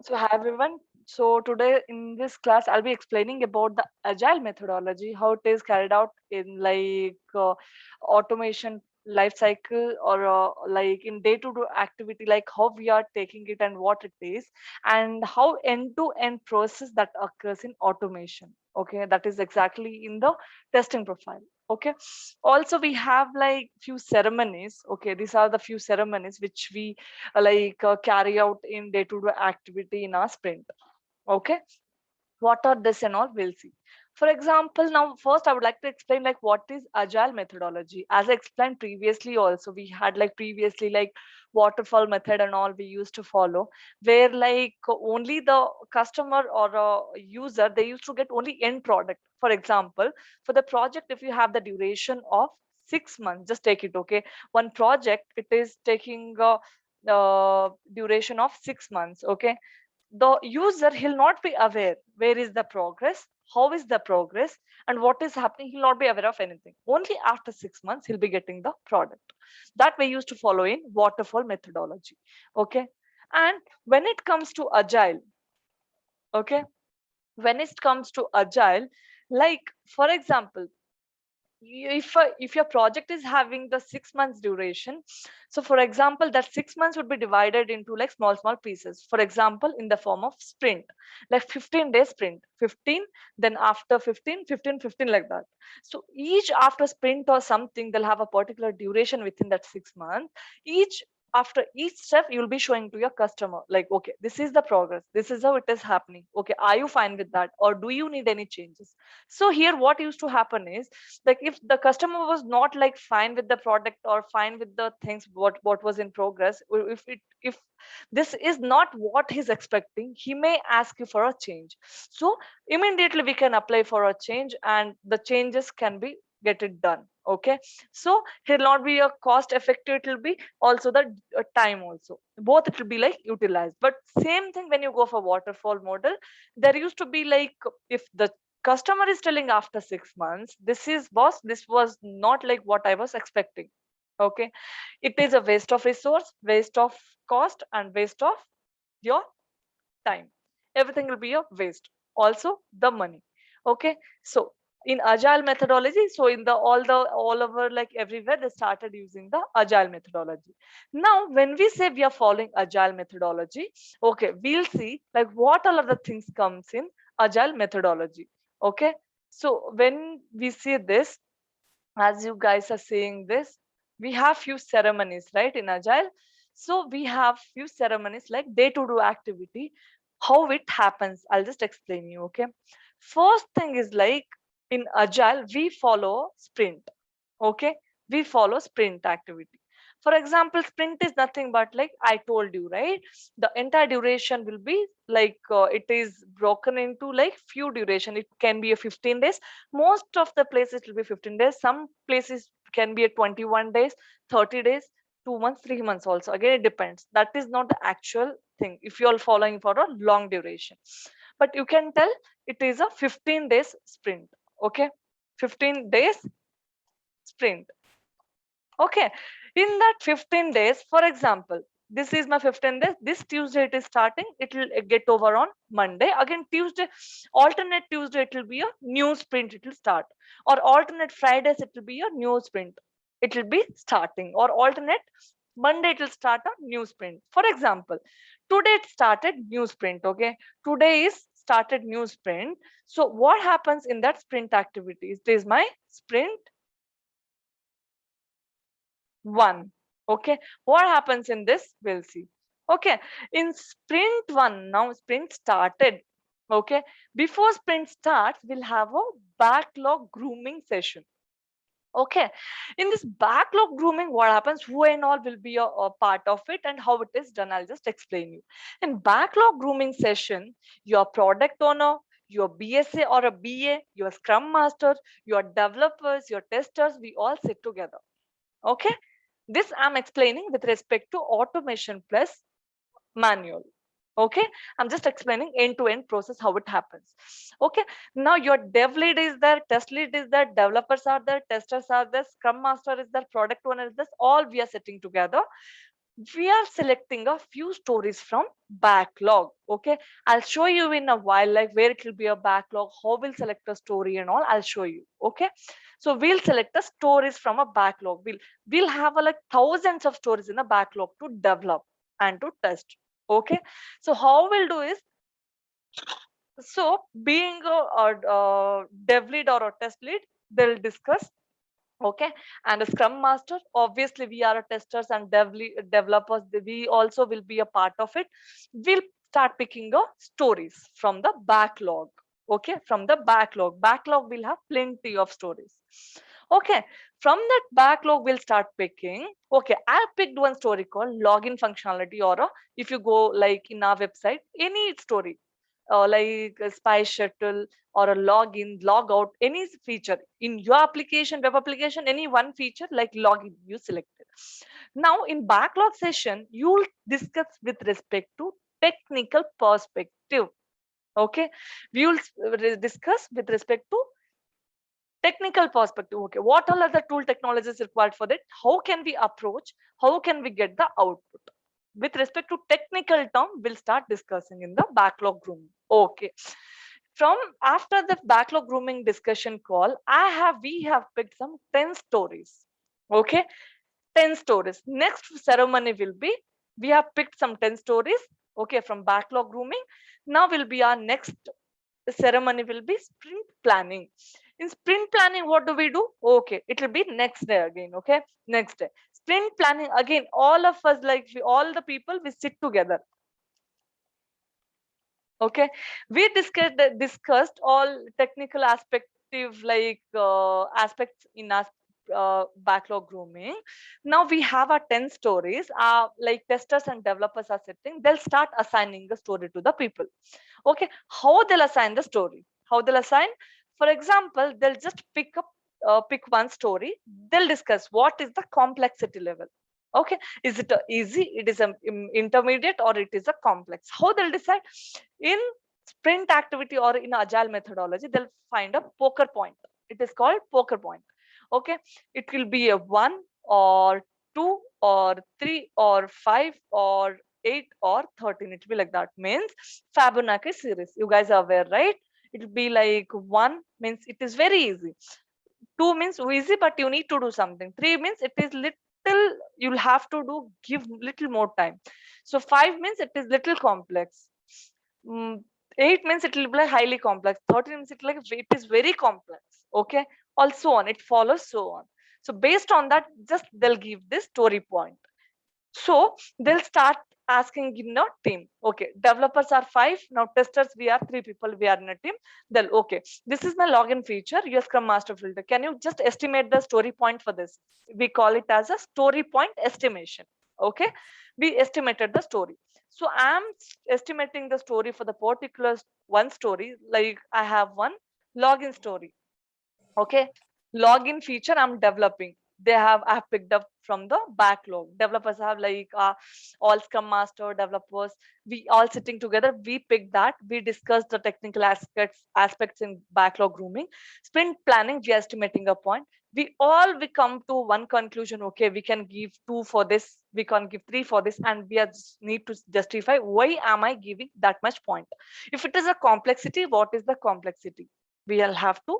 So hi everyone. So today in this class, I'll be explaining about the agile methodology, how it is carried out in automation life cycle or like in day-to-day activity, like how we are taking it and what it is, and how end-to-end process that occurs in automation. Okay, that is exactly in the testing profile. Okay, also we have like few ceremonies. Okay, these are the few ceremonies which we carry out in day-to-day activity in our sprint. Okay, what are this and all we'll see. For example, now first I would like to explain like what is agile methodology. As I explained previously, also we had like previously like waterfall method and all we used to follow, where like only the customer or user, they used to get only end product. For example, for the project, if you have the duration of 6 months, just take it. Okay, one project, it is taking duration of 6 months. Okay, the user, he'll not be aware where is the progress, how is the progress, and what is happening. He'll not be aware of anything. Only after 6 months he'll be getting the product. That we used to follow in waterfall methodology. Okay, and when it comes to agile, okay, when it comes to agile, like for example, if your project is having the 6 months duration, so for example that 6 months would be divided into like small pieces. For example, in the form of sprint, like 15-day sprint, 15, then after 15, 15, 15, like that. So each after sprint or something, they'll have a particular duration within that 6 months. Each After each step, you'll be showing to your customer like, okay, this is the progress, this is how it is happening. Okay, are you fine with that, or do you need any changes? So here what used to happen is, like if the customer was not like fine with the product or fine with the things what was in progress, or if this is not what he's expecting, he may ask you for a change. So immediately we can apply for a change and the changes can be get it done. Okay, so it will not be a cost effective, it will be also the time also, both it will be like utilized. But same thing when you go for waterfall model, there used to be like, if the customer is telling after 6 months, this is boss, this was not like what I was expecting. Okay, it is a waste of resource, waste of cost, and waste of your time. Everything will be a waste, also the money. Okay, so in agile methodology, so in all over like everywhere, they started using the agile methodology. Now when we say we are following agile methodology, okay, we'll see like what all of the things comes in agile methodology. Okay, so when we see this, as you guys are saying this, we have few ceremonies, right, in agile. So we have few ceremonies like day to do activity. How it happens, I'll just explain you. Okay, first thing is like, in agile we follow sprint. Okay, we follow sprint activity. For example, sprint is nothing but like I told you, right, the entire duration will be like it is broken into like few duration. It can be a 15 days. Most of the places it will be 15 days. Some places can be a 21 days, 30 days, 2 months, 3 months also. Again, it depends. That is not the actual thing if you're following for a long duration. But you can tell it is a 15 days sprint. Okay, 15 days sprint. Okay, in that 15 days, for example, this is my 15 days. This Tuesday it is starting, it will get over on Monday. Again Tuesday, alternate Tuesday, it will be a new sprint, it will start. Or alternate Fridays, it will be a new sprint, it will be starting. Or alternate Monday, it will start a new sprint. For example, today it started new sprint. Okay, today is started new sprint. So what happens in that sprint activities? This is my sprint 1. Okay, what happens in this, we'll see. Okay, in sprint 1, now sprint started. Okay, before sprint starts, we'll have a backlog grooming session. Okay, in this backlog grooming, what happens, who and all will be a part of it, and how it is done, I'll just explain you. In backlog grooming session, your product owner, your BSA or a BA, your scrum master, your developers, your testers, we all sit together. Okay, this I'm explaining with respect to automation plus manual. Okay, I'm just explaining end-to-end process, how it happens. Okay, now your dev lead is there, test lead is there, developers are there, testers are there, scrum master is there, product owner is there, all we are sitting together. we are selecting a few stories from backlog. Okay, I'll show you in a while, like where it will be a backlog, how we'll select a story and all. I'll show you. Okay, so we'll select the stories from a backlog. We'll have like thousands of stories in a backlog to develop and to test. Okay, so how we'll do is, so being a dev lead or a test lead, they'll discuss. Okay, and a scrum master, obviously we are a testers and developers, we also will be a part of it. We'll start picking the stories from the backlog. Okay, from the backlog will have plenty of stories. Okay, from that backlog we'll start picking. Okay, I picked one story called login functionality, or if you go like in our website, any story, like a spy shuttle or a login, log out, any feature in your application, web application, any one feature like login you selected. Now in backlog session, you'll discuss with respect to technical perspective. Okay, we will discuss with respect to technical perspective. Okay, what all are the tool technologies required for that? How can we approach? How can we get the output? With respect to technical term, we'll start discussing in the backlog grooming. Okay, from after the backlog grooming discussion call, we have picked some 10 stories. Okay, 10 stories. Next ceremony will be, we have picked some 10 stories. Okay, from backlog grooming. Now will be our next ceremony will be sprint planning. In sprint planning, what do we do? Okay, it will be next day again. Okay, next day. Sprint planning again, all of us, like all the people, we sit together. Okay, we discussed all technical aspective, like aspects in our backlog grooming. Now we have our 10 stories, like testers and developers are sitting, they'll start assigning the story to the people. Okay, how they'll assign the story, how they'll assign, for example, they'll just pick one story, they'll discuss what is the complexity level. Okay, is it a easy, it is a intermediate, or it is a complex? How they'll decide? In sprint activity or in agile methodology, they'll find a poker point. It is called poker point. Okay, it will be a 1 or 2 or 3 or 5 or 8 or 13. It will be like that. Means Fibonacci series, you guys are aware, right? It will be like 1 means it is very easy, 2 means easy but you need to do something, 3 means it is little, you'll have to do, give little more time. So 5 means it is little complex. Mm, 8 means it will be like highly complex. 13 means it is very complex. Okay, also on, it follows so on. So based on that, just they'll give this story point. So they'll start asking in a team. Okay, developers are 5. Now testers, we are 3 people. We are in a team. They'll, okay, this is my login feature. Your Scrum Master filter. Can you just estimate the story point for this? We call it as a story point estimation. Okay, we estimated the story. So I'm estimating the story for the particular one story. Like I have one login story. Okay, login feature I'm developing, they have, I have picked up from the backlog. Developers have like all Scrum Master developers, we all sitting together, we picked that, we discussed the technical aspects in backlog grooming. Sprint planning, we are estimating a point, we come to one conclusion. Okay, we can give 2 for this, we can give 3 for this, and we are just need to justify why am I giving that much point. If it is a complexity, what is the complexity, we'll have to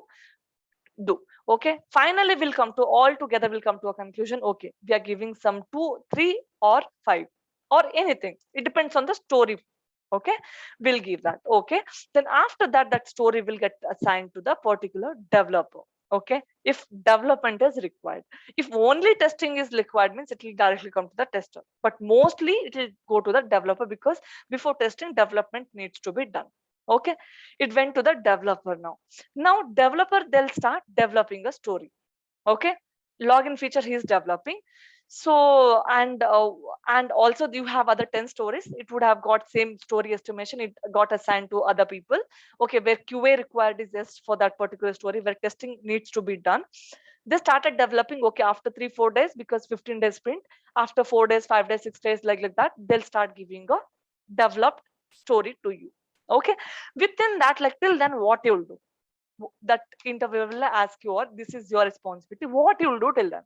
do. Okay, finally we'll come to, all together we'll come to a conclusion. Okay, we are giving some 2, 3 or 5 or anything, it depends on the story. Okay, we'll give that. Okay, then after that, that story will get assigned to the particular developer. Okay, if development is required, if only testing is required, means it will directly come to the tester, but mostly it will go to the developer, because before testing, development needs to be done. Okay, it went to the developer. Now developer, they'll start developing a story. Okay, login feature he is developing. So and also you have other 10 stories, it would have got same story estimation, it got assigned to other people. Okay, where QA required is just for that particular story, where testing needs to be done, they started developing. Okay, after 3-4 days, because 15 days sprint, after 4 days, 5 days, 6 days, like that, they'll start giving a developed story to you. Okay, within that, like till then, what you'll do, that interview will ask you, or this is your responsibility, what you'll do till then.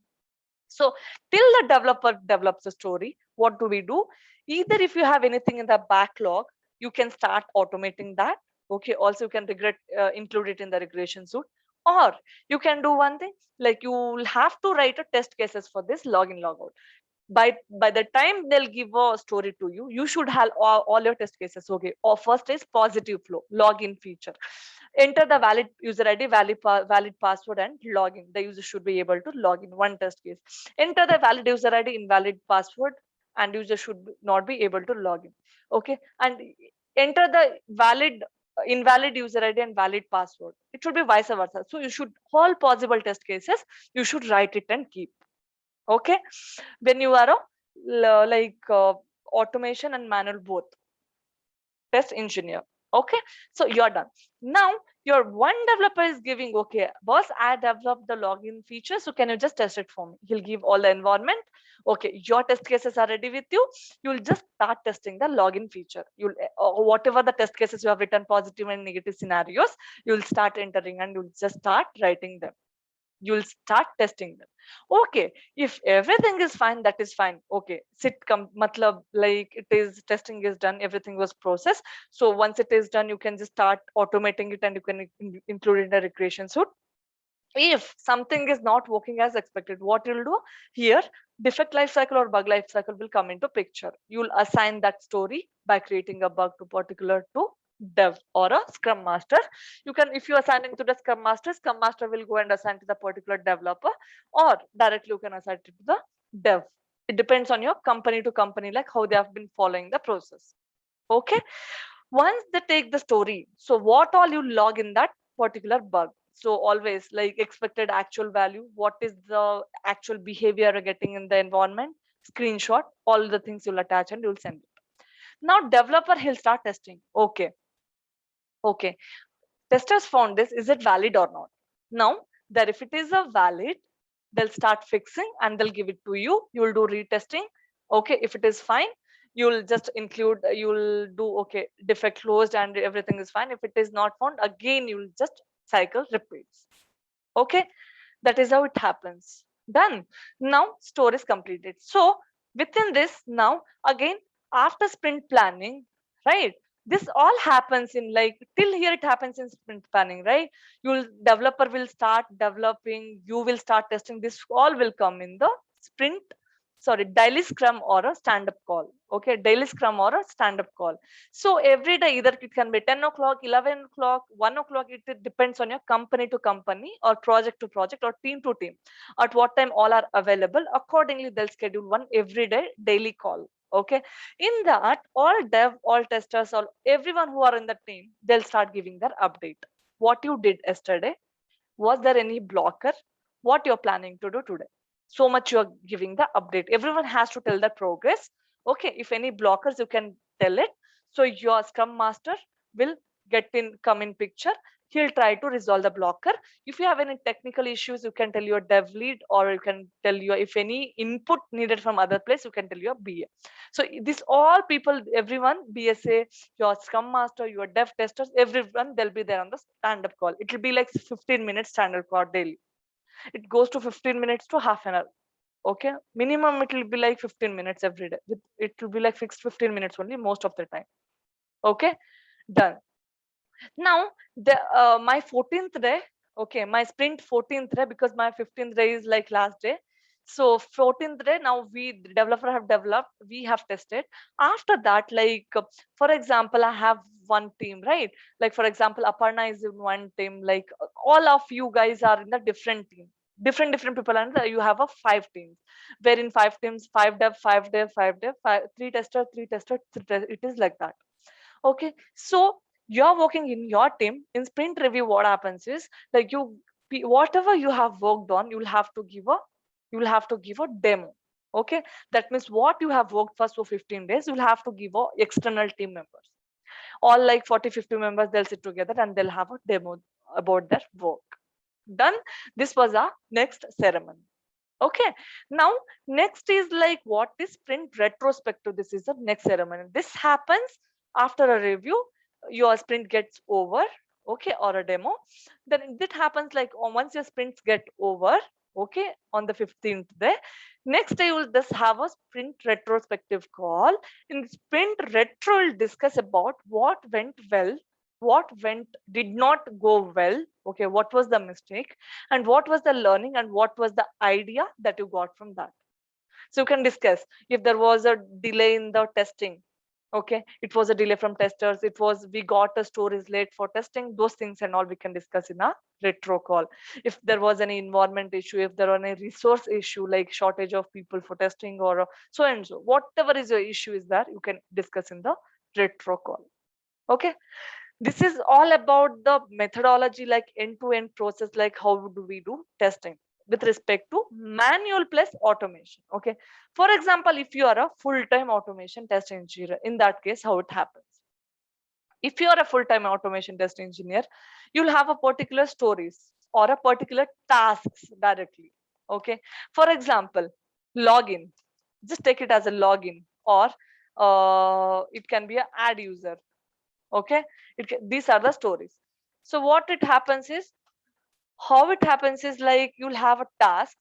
So till the developer develops a story, what do we do? Either if you have anything in the backlog, you can start automating that. Okay. Also, you can include it in the regression suite, or you can do one thing, like you will have to write a test cases for this login logout. By the time they'll give a story to you, you should have all your test cases. Okay. Or first is positive flow login feature. Enter the valid user ID, valid password, and login. The user should be able to log in. One test case. Enter the valid user ID, invalid password, and user should not be able to log in. Okay. And enter the invalid user ID and valid password. It should be vice versa. So you should, all possible test cases, you should write it and keep. Okay. When you are a automation and manual both test engineer. Okay. So you're done. Now your one developer is giving, okay boss, I developed the login feature, so can you just test it for me? He'll give all the environment. Okay, your test cases are ready with you. You'll just start testing the login feature. You'll whatever the test cases you have written, positive and negative scenarios, you'll start entering and you'll just start writing them. You'll start testing them. Okay, if everything is fine, that is fine. Okay, sit come matlab, like it is, testing is done, everything was processed. So once it is done, you can just start automating it and you can include it in the regression suite. If something is not working as expected, what you'll do here, defect lifecycle or bug lifecycle will come into picture. You'll assign that story by creating a bug to particular to dev or a scrum master. You can, if you assign it to the scrum master will go and assign to the particular developer, or directly you can assign it to the dev. It depends on your company to company, like how they have been following the process. Okay. Once they take the story, so what all you log in that particular bug? So always like expected actual value, what is the actual behavior you're getting in the environment, screenshot, all the things you'll attach and you'll send it. Now developer, he'll start testing. Okay, testers found this, is it valid or not? Now that if it is a valid, they'll start fixing and they'll give it to you. You'll do retesting. Okay, if it is fine, you'll just include, you'll do okay, defect closed and everything is fine. If it is not found, again you'll just cycle repeats. Okay, that is how it happens. Done. Now store is completed. So within this, now again, after sprint planning, right, this all happens in like, till here it happens in sprint planning, right? You'll, developer will start developing, you will start testing, this all will come in the sprint, sorry, daily scrum or a stand-up call. Okay, daily scrum or a stand-up call. So every day, either it can be 10 o'clock, 11 o'clock, 1 o'clock, it depends on your company to company or project to project or team to team, at what time all are available. Accordingly, they'll schedule one every day daily call. Okay, in that, all dev, all testers, all everyone who are in the team, they'll start giving their update. What you did yesterday, was there any blocker, what you're planning to do today. So much you're giving the update, everyone has to tell the progress. Okay, if any blockers, you can tell it. So your scrum master will come in picture. He'll try to resolve the blocker. If you have any technical issues, you can tell your dev lead, or you can tell your, if any input needed from other place, you can tell your BA. So this all people, everyone, BSA, your scrum master, your dev testers, everyone, they'll be there on the stand-up call. It will be like 15 minutes stand-up call daily. It goes to 15 minutes to half an hour. Okay, minimum it will be like 15 minutes every day. It will be like fixed 15 minutes only most of the time. Okay, done. Now the my 14th day, okay, my sprint 14th day, because my 15th day is like last day. So 14th day, now we, the developer have developed, we have tested. After that, like for example, I have one team, right? Like for example, Aparna is in one team, like all of you guys are in the different team, different people, and you have a 5 teams, where in 5 teams, 5 dev, 5 dev, 5 dev, 3 tester, 3 tester, it is like that. Okay, so you're working in your team. In sprint review, what happens is, like you, whatever you have worked on, you'll have to give a demo. Okay, that means what you have worked for 15 days, you'll have to give a external team members. All like 40-50 members, they'll sit together and they'll have a demo about their work. Done. This was our next ceremony. Okay, now next is like, what is sprint retrospective? This is the next ceremony. This happens after a review, your sprint gets over, okay, or a demo. Then it happens like, once your sprints get over, Okay, on the 15th day. Next day, you will just have a sprint retrospective call. In sprint retro, we'll discuss about what went well, what did not go well. Okay, what was the mistake, and what was the learning, and what was the idea that you got from that. So you can discuss if there was a delay in the testing. Okay, it was a delay from testers. It was we got the stories late for testing. Those things and all we can discuss in a retro call. If there was any environment issue, if there was any resource issue like shortage of people for testing or so and so, whatever is your issue is there, you can discuss in the retro call. Okay, this is all about the methodology, like end-to-end process, like how do we do testing with respect to manual plus automation. Okay, for example, if you are a full-time automation test engineer, in that case how it happens. If you are a full-time automation test engineer, you'll have a particular stories or a particular tasks directly. Okay, for example, login, just take it as a login, or it can be a add user. Okay, these are the stories. So what it happens is, how it happens is, like you'll have a task,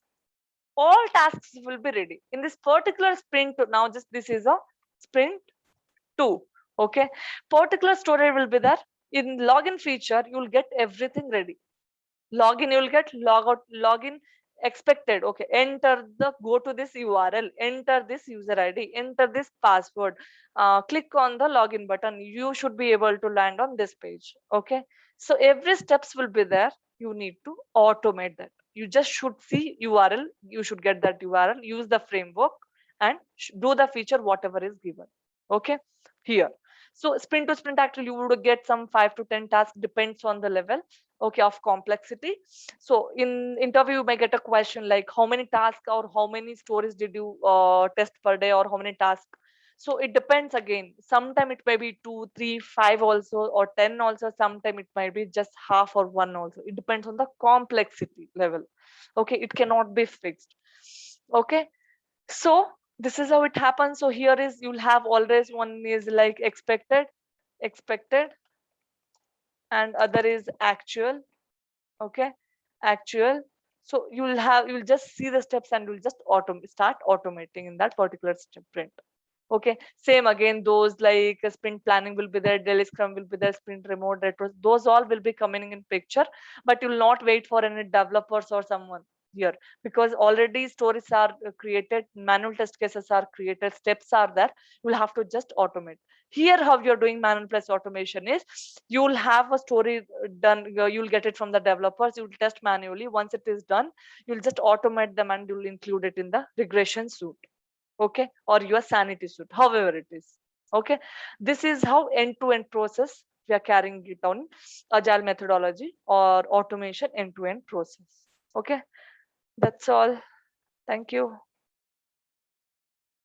all tasks will be ready in this particular sprint. Now just this is a sprint 2. Okay, particular story will be there. In login feature you'll get everything ready. Login, you'll get log out, login expected. Okay, enter the, go to this URL, enter this user ID, enter this password, click on the login button, you should be able to land on this page. Okay, so every steps will be there. You need to automate that. You just should see URL, you should get that URL, use the framework, and do the feature whatever is given. Okay, here. So sprint to sprint, actually you would get some 5 to 10 tasks, depends on the level, okay, of complexity. So in interview you may get a question like how many tasks or how many stories did you test per day, or how many tasks. So it depends again. Sometime it may be 2, 3, 5 also, or 10 also. Sometime it might be just half or one also. It depends on the complexity level. Okay, it cannot be fixed. Okay, so this is how it happens. So here is, you'll have always one is like expected, and other is actual. Okay, actual. So you'll just see the steps and you'll just start automating in that particular sprint. Okay, same again, those like sprint planning will be there, daily scrum will be there, sprint remote retro, those all will be coming in picture. But you'll not wait for any developers or someone here, because already stories are created, manual test cases are created, steps are there. You'll have to just automate. Here how you're doing manual plus automation is, you'll have a story done, you'll get it from the developers, you'll test manually. Once it is done, you'll just automate them and you'll include it in the regression suite. Okay, or your sanity suit, however it is. Okay, this is how end-to-end process we are carrying it on agile methodology or automation end-to-end process. Okay, that's all. Thank you.